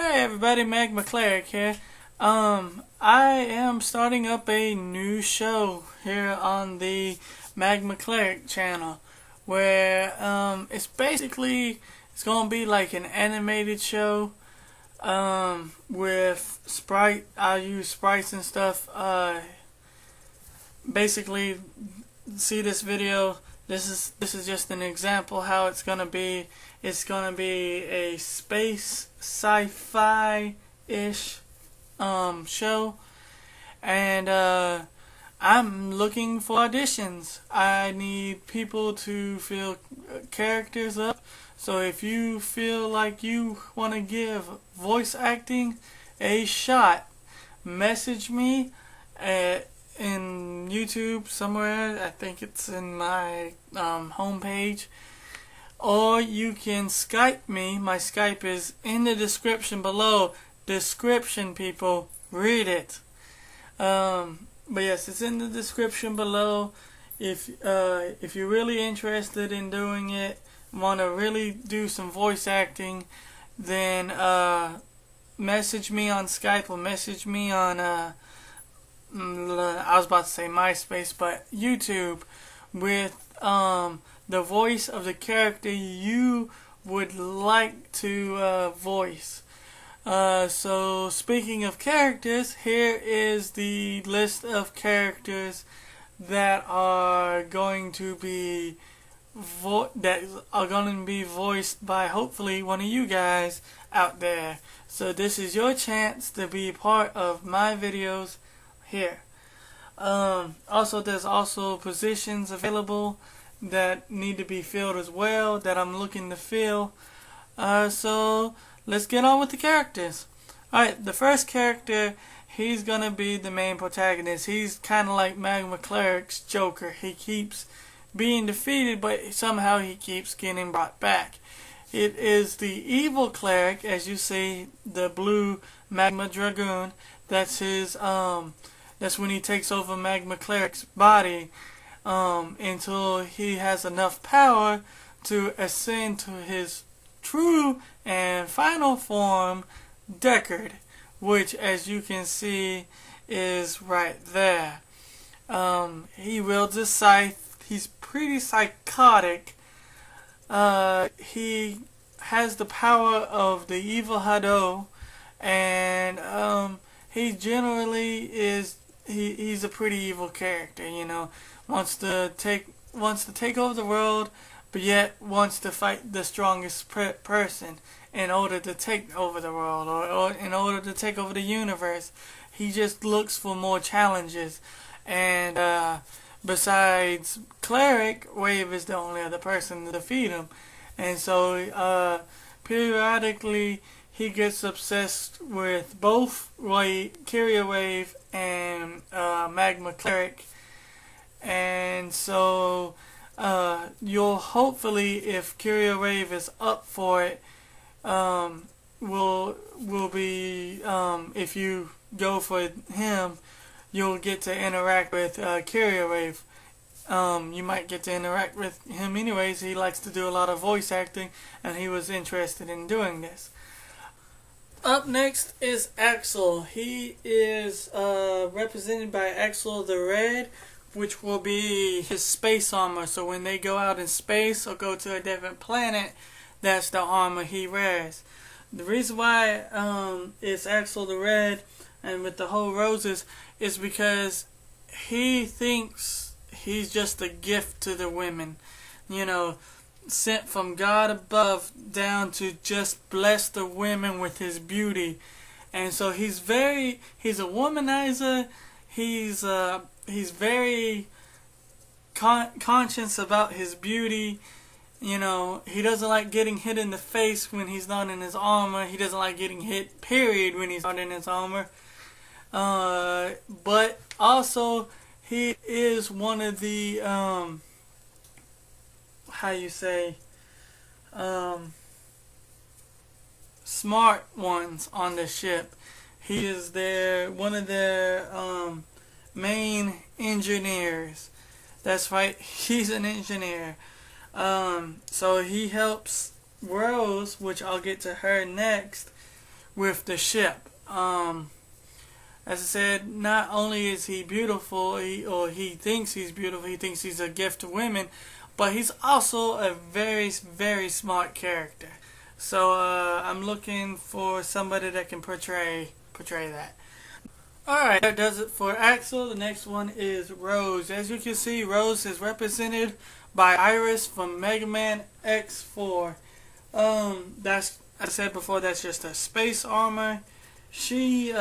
Hey everybody, Meg McClarick here. I am starting up a new show here on the Mag McClarick channel where it's gonna be like an animated show with I'll use sprites and stuff. Basically see this video. This is just an example how it's gonna be. It's gonna be a space sci-fi-ish show, and I'm looking for auditions. I need people to fill characters up. So if you feel like you want to give voice acting a shot, message me in YouTube somewhere. I think it's in my homepage. Or you can Skype me. My Skype is in the description below. Description, people. Read it. But yes, it's in the description below. If you're really interested in doing it, want to really do some voice acting, then message me on Skype or message me on I was about to say MySpace, but YouTube with the voice of the character you would like to voice. So speaking of characters, here is the list of characters that are going to be voiced by hopefully one of you guys out there. So this is your chance to be part of my videos here. Also, there's also positions available that need to be filled as well that I'm looking to fill. So let's get on with the characters. Alright, the first character, he's gonna be the main protagonist. He's kinda like Mag McClarick's Joker. He keeps being defeated, but somehow he keeps getting brought back. It is the evil cleric, as you see, the blue magma dragoon. That's his that's when he takes over Mag McClarick's body until he has enough power to ascend to his true and final form, Deckard, which, as you can see, is right there. He wields a scythe. He's pretty psychotic. He has the power of the evil Hado, and he generally is he's a pretty evil character, you know. Wants to take over the world, but yet wants to fight the strongest person in order to take over the world, or in order to take over the universe. He just looks for more challenges, and besides Cleric, Wave is the only other person to defeat him. And so periodically he gets obsessed with both Kiryia Wave and Magma Cleric. And so you'll hopefully, if Kiryia Wave is up for it, will be if you go for him, you'll get to interact with Kiryia Wave. You might get to interact with him anyways. He likes to do a lot of voice acting, and he was interested in doing this. Up next is Axel. He is represented by Axel the Red, which will be his space armor. So when they go out in space or go to a different planet, that's the armor he wears. The reason why it's Axel the Red and with the whole roses is because he thinks he's just a gift to the women, you know, sent from God above down to just bless the women with his beauty. And so he's a womanizer. He's very conscious about his beauty. You know, he doesn't like getting hit in the face when he's not in his armor. He doesn't like getting hit, period, when he's not in his armor. But also, he is one of the, smart ones on the ship. He is one of their main engineers. That's right, he's an engineer. So he helps Rose, which I'll get to her next, with the ship. As I said, not only is he beautiful, he thinks he's beautiful, he thinks he's a gift to women, but he's also a very, very smart character. So I'm looking for somebody that can portray that. Alright, that does it for Axel. The next one is Rose. As you can see, Rose is represented by Iris from Mega Man X4. That's, as I said before, that's just a space armor. She's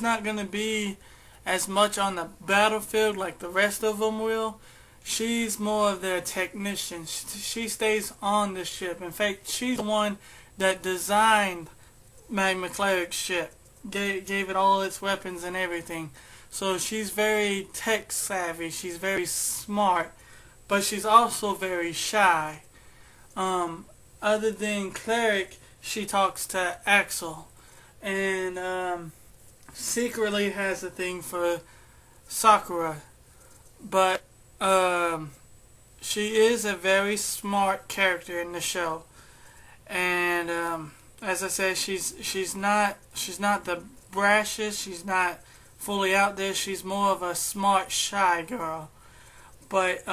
not gonna be as much on the battlefield like the rest of them will. She's more of their technician. She stays on the ship. In fact, she's the one that designed Magma Cleric's ship. Gave it all its weapons and everything. So she's very tech savvy. She's very smart. But she's also very shy. Other than Cleric, she talks to Axel. And secretly has a thing for Sakura. But she is a very smart character in the show. And as I said, she's not the brashest. She's not fully out there. She's more of a smart, shy girl. But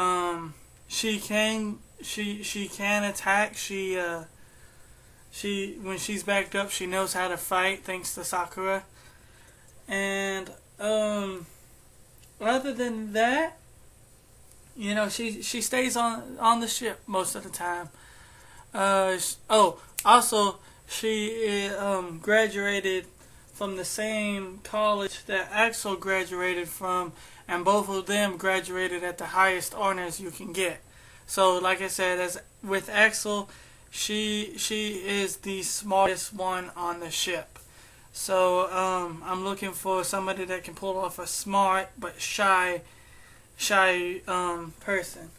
she can attack. She when she's backed up, she knows how to fight thanks to Sakura. And other than that, you know, she stays on the ship most of the time. Also, she graduated from the same college that Axel graduated from, and both of them graduated at the highest honors you can get. So, like I said, as with Axel, she is the smartest one on the ship. So, I'm looking for somebody that can pull off a smart but shy person.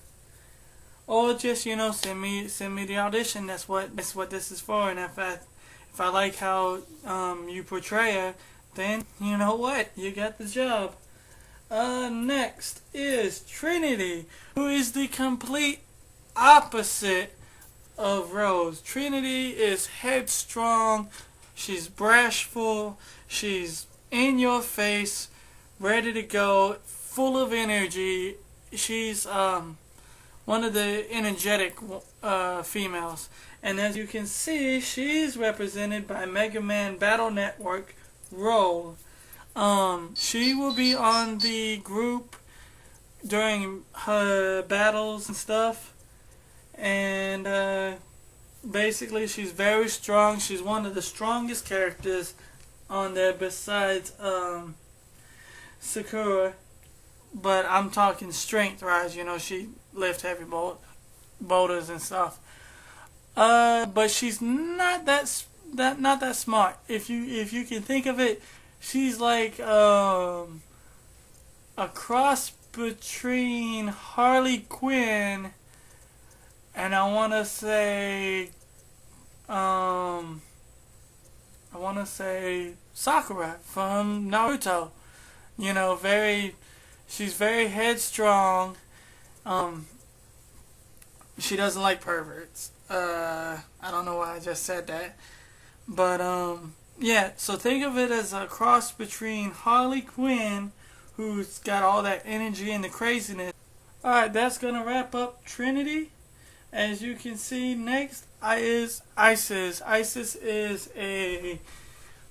Or just, you know, send me the audition. That's what this is for. And if I like how you portray her, then you know what, you got the job. Next is Trinity, who is the complete opposite of Rose. Trinity is headstrong. She's bashful. She's in your face, ready to go, full of energy. She's one of the energetic females. And as you can see, she's represented by Mega Man Battle Network Roll. She will be on the group during her battles and stuff. And basically, she's very strong. She's one of the strongest characters on there besides Sakura. But I'm talking strength-wise, you know, she lifts heavy boulders and stuff. But she's not that smart. If you can think of it, she's like a cross between Harley Quinn and I wanna say Sakura from Naruto. You know, she's very headstrong. She doesn't like perverts. I don't know why I just said that. But, yeah, so think of it as a cross between Harley Quinn, who's got all that energy and the craziness. Alright, that's going to wrap up Trinity. As you can see, next is Isis. Isis is a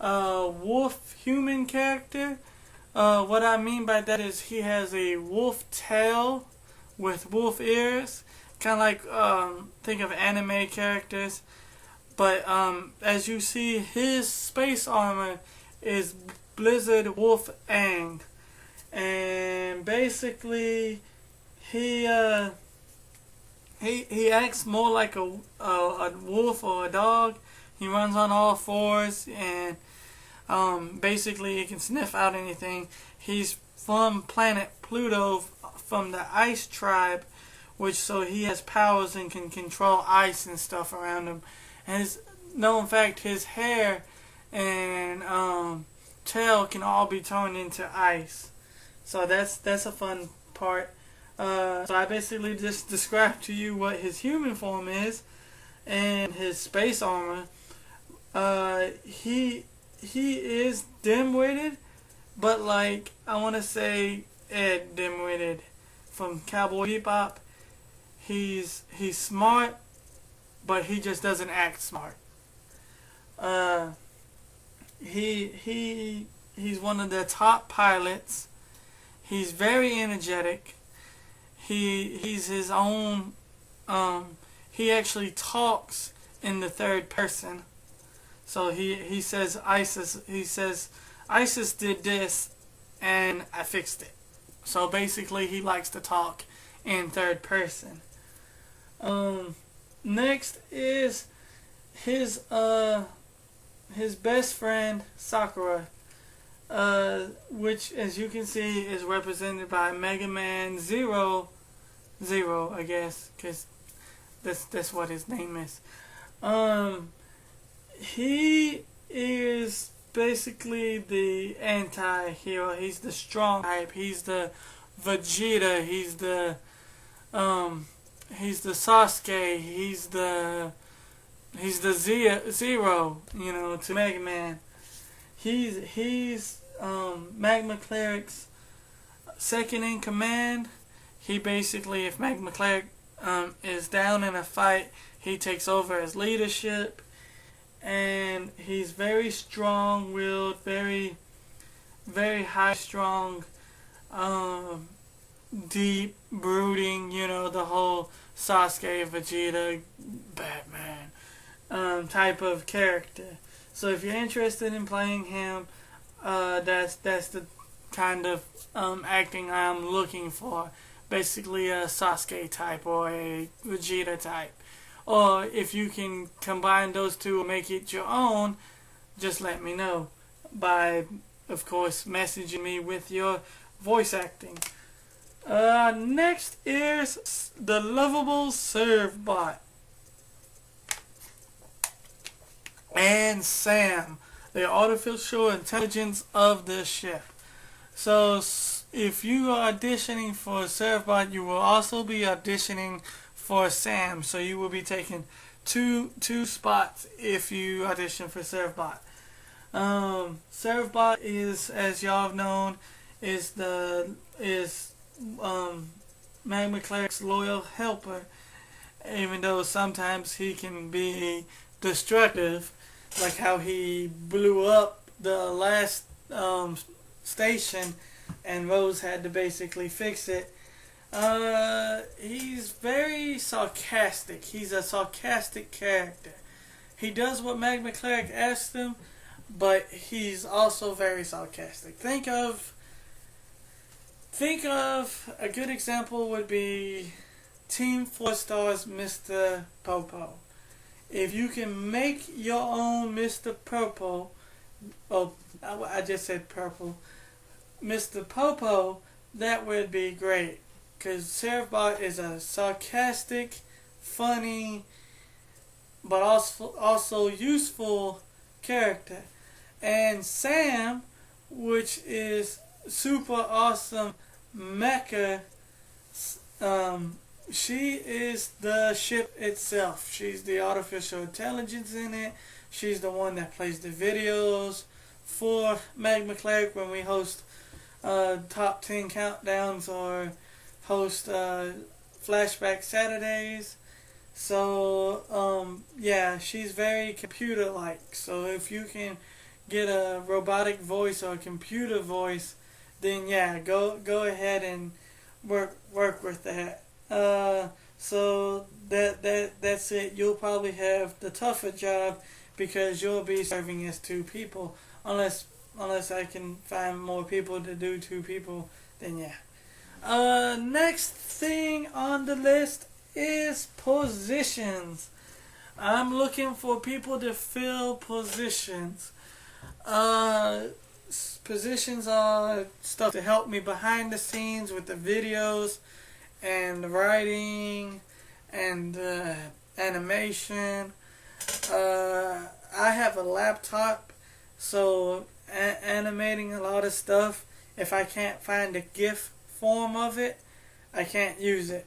wolf human character. What I mean by that is he has a wolf tail with wolf ears. Kind of like, think of anime characters. But as you see, his space armor is Blizzard Wolf Ang. And basically, he acts more like a wolf or a dog. He runs on all fours and basically he can sniff out anything. He's from planet Pluto, from the Ice Tribe, so he has powers and can control ice and stuff around him. And in fact, his hair and tail can all be turned into ice. So that's a fun part. So I basically just described to you what his human form is and his space armor. He is dim-witted, but like I want to say Ed dim-witted from Cowboy Bebop. He's smart, but he just doesn't act smart. Uh, he's one of the top pilots. He's very energetic. He's his own. He actually talks in the third person. So he says ISIS did this and I fixed it. So basically he likes to talk in third person. Next is his best friend Sakura, which as you can see is represented by Mega Man Zero, I guess, because that's what his name is. He is basically the anti-hero. He's the strong type. He's the Vegeta. He's the Sasuke. He's the Zero, to Mega Man. He's Magma Cleric's second in command. He basically, if Magma Cleric is down in a fight, he takes over as leadership. And he's very strong-willed, very, very high-strung, deep, brooding, the whole Sasuke, Vegeta, Batman type of character. So if you're interested in playing him, that's the kind of acting I'm looking for. Basically a Sasuke type or a Vegeta type. Or if you can combine those two and make it your own, just let me know by, of course, messaging me with your voice acting. Next is the lovable Servbot. And Sam, the artificial intelligence of the ship. So if you are auditioning for Servbot, you will also be auditioning for Sam, so you will be taking two spots if you audition for Servbot. Servbot is, as y'all have known, is Magma Cleric's loyal helper, even though sometimes he can be destructive, like how he blew up the last station and Rose had to basically fix it. He's very sarcastic. He's a sarcastic character. He does what Magma Cleric asks him, but he's also very sarcastic. Think of a good example would be Team 4 Star's Mr. Popo. If you can make your own Mr. Purple, I just said purple, Mr. Popo, that would be great. Because Servbot is a sarcastic, funny, but also useful character. And Sam, which is super awesome mecha, she is the ship itself. She's the artificial intelligence in it. She's the one that plays the videos for Magma Cleric when we host top 10 countdowns or host Flashback Saturdays. So yeah, she's very computer-like. So if you can get a robotic voice or a computer voice, then yeah, go ahead and work with that. So that's it. You'll probably have the tougher job because you'll be serving as two people. Unless I can find more people to do two people, then yeah. Next thing on the list is positions. I'm looking for people to fill positions. Positions are stuff to help me behind the scenes with the videos and the writing and animation. I have a laptop, so animating a lot of stuff, if I can't find a GIF form of it, I can't use it.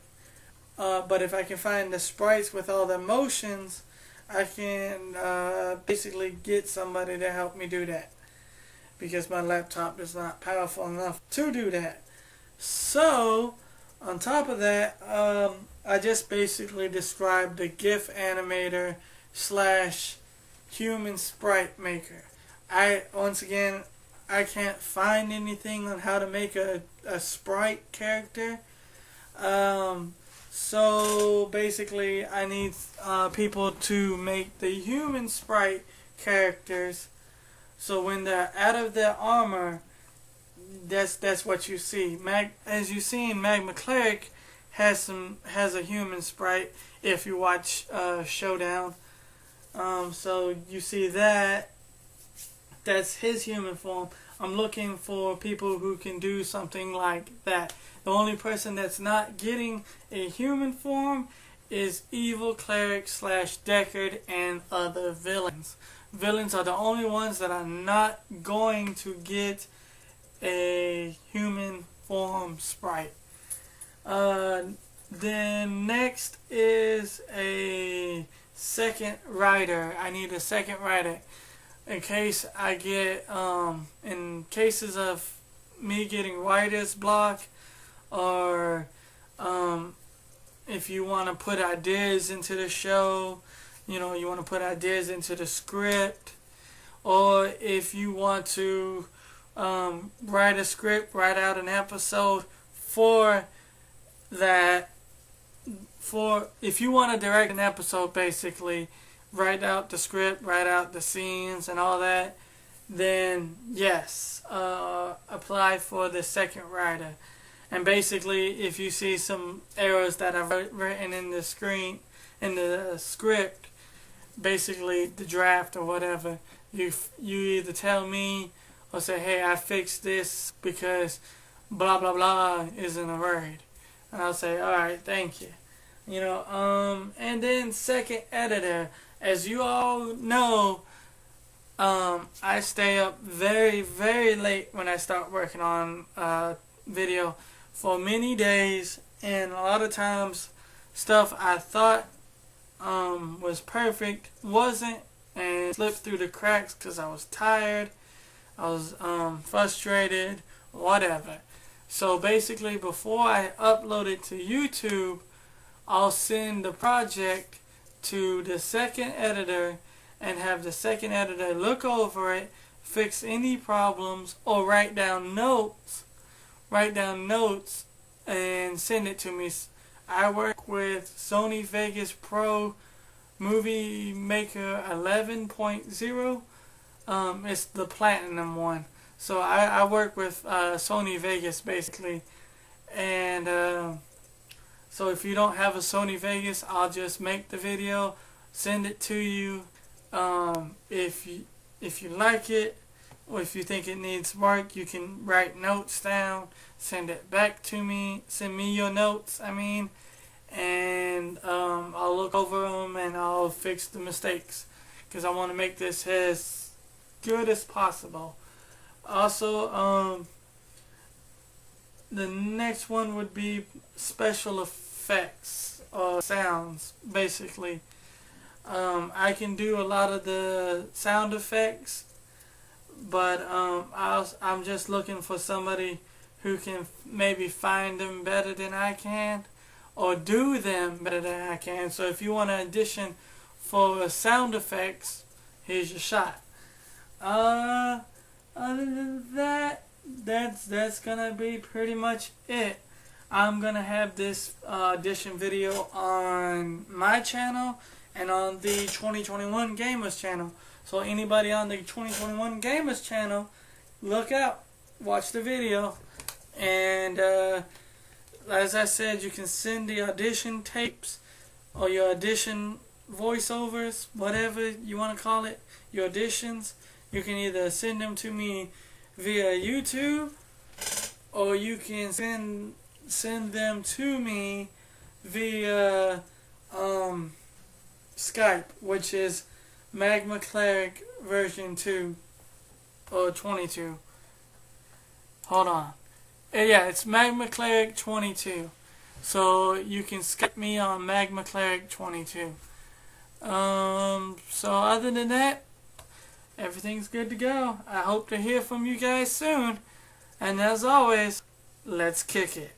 But if I can find the sprites with all the motions, I can basically get somebody to help me do that, because my laptop is not powerful enough to do that. So, on top of that, I just basically described the GIF animator slash human sprite maker. Once again, I can't find anything on how to make a sprite character. So basically, I need people to make the human sprite characters. So when they're out of their armor, that's what you see. As you see, Magma Cleric has a human sprite. If you watch Showdown, so you see that. That's his human form. I'm looking for people who can do something like that. The only person that's not getting a human form is Evil Cleric / Deckard and other villains. Villains are the only ones that are not going to get a human form sprite. Then next is a second writer. I need a second writer. In case I get, in cases of me getting writer's block, or if you want to put ideas into the show, you want to put ideas into the script, or if you want to write a script, write out an episode for that, if you want to direct an episode, basically, write out the script, write out the scenes and all that, then yes, apply for the second writer. And basically, if you see some errors that are written in the script, basically the draft or whatever, you either tell me or say, hey, I fixed this because blah blah blah isn't a word, and I'll say, all right, thank you. And then second editor. As you all know, I stay up very, very late when I start working on video for many days, and a lot of times stuff I thought was perfect wasn't, and slipped through the cracks because I was tired, I was frustrated, whatever. So basically, before I upload it to YouTube, I'll send the project to the second editor and have the second editor look over it, fix any problems, or write down notes and send it to me. I work with Sony Vegas Pro Movie Maker 11.0. It's the platinum one. So I work with Sony Vegas basically, and so if you don't have a Sony Vegas, I'll just make the video, send it to you. If you like it, or if you think it needs work, you can write notes down, send it back to me, send me your notes, and I'll look over them and I'll fix the mistakes, because I want to make this as good as possible. Also, the next one would be special effects or sounds, basically. I can do a lot of the sound effects, but I'm just looking for somebody who can maybe find them better than I can, or do them better than I can. So if you want to audition for sound effects, here's your shot. Other than that, that's gonna be pretty much it. I'm gonna have this audition video on my channel and on the 2021 Gamers channel. So anybody on the 2021 Gamers channel, look out, watch the video, and as I said, you can send the audition tapes or your audition voiceovers, whatever you want to call it, your auditions. You can either send them to me via YouTube, or you can send them to me via Skype, which is Magma Cleric version 2 or 22. Hold on. Yeah, it's Magma Cleric 22. So you can Skype me on Magma Cleric 22. So other than that, everything's good to go. I hope to hear from you guys soon. And as always, let's kick it.